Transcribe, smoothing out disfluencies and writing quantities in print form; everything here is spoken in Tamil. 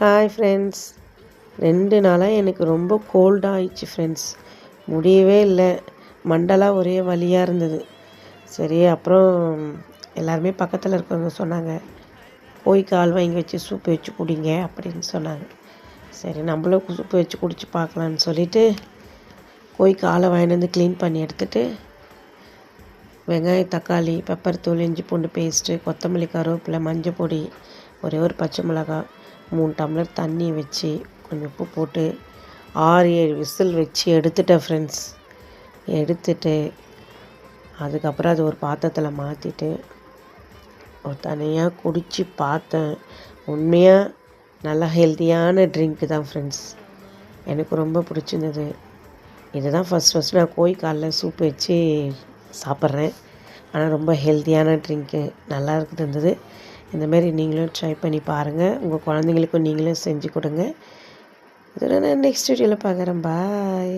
Hi friends. 2 நாளாக எனக்கு ரொம்ப கோல்டாக ஆயிடுச்சு ஃப்ரெண்ட்ஸ். முடியவே இல்லை, மண்டெல்லாம் ஒரே வலியாக இருந்தது. சரி, அப்புறம் எல்லாருமே பக்கத்தில் இருக்கிறவங்க சொன்னாங்க, போய் கால் வாங்கி வச்சு சூப்பு வச்சு குடிங்க அப்படின்னு சொன்னாங்க. சரி, நம்மளும் சூப்பு வச்சு குடிச்சு பார்க்கலான்னு சொல்லிவிட்டு போய் காலை வாங்கிட்டு வந்து க்ளீன் பண்ணி எடுத்துகிட்டு வெங்காயம், தக்காளி, பெப்பர் தூள், இஞ்சி பூண்டு பேஸ்ட்டு, கொத்தமல்லி, கருவேப்பிலை, மஞ்சள் பொடி, ஒரே ஒரு பச்சை மிளகாய், 3 டம்ளர் தண்ணி வச்சு கொஞ்சம் உப்பு போட்டு 6-7 விசில் வச்சு எடுத்துட்டேன் ஃப்ரெண்ட்ஸ். எடுத்துட்டு அதுக்கப்புறம் அது ஒரு பாத்திரத்தில் மாற்றிட்டு ஒரு தனியாக குடித்து பார்த்தேன். உண்மையாக நல்லா ஹெல்த்தியான ட்ரிங்க்கு தான் ஃப்ரெண்ட்ஸ். எனக்கு ரொம்ப பிடிச்சிருந்தது. இதுதான் ஃபஸ்ட் நான் கோழி காலில் சூப்பு வச்சு சாப்பிட்றேன். ஆனால் ரொம்ப ஹெல்த்தியான ட்ரிங்க்கு, நல்லா இருந்தது. இந்தமாரி நீங்களும் ட்ரை பண்ணி பாருங்கள். உங்கள் குழந்தைங்களுக்கும் நீங்களும் செஞ்சு கொடுங்க. இதோட நான் நெக்ஸ்ட் வீடியோவில் பார்க்குறேன். பாய்.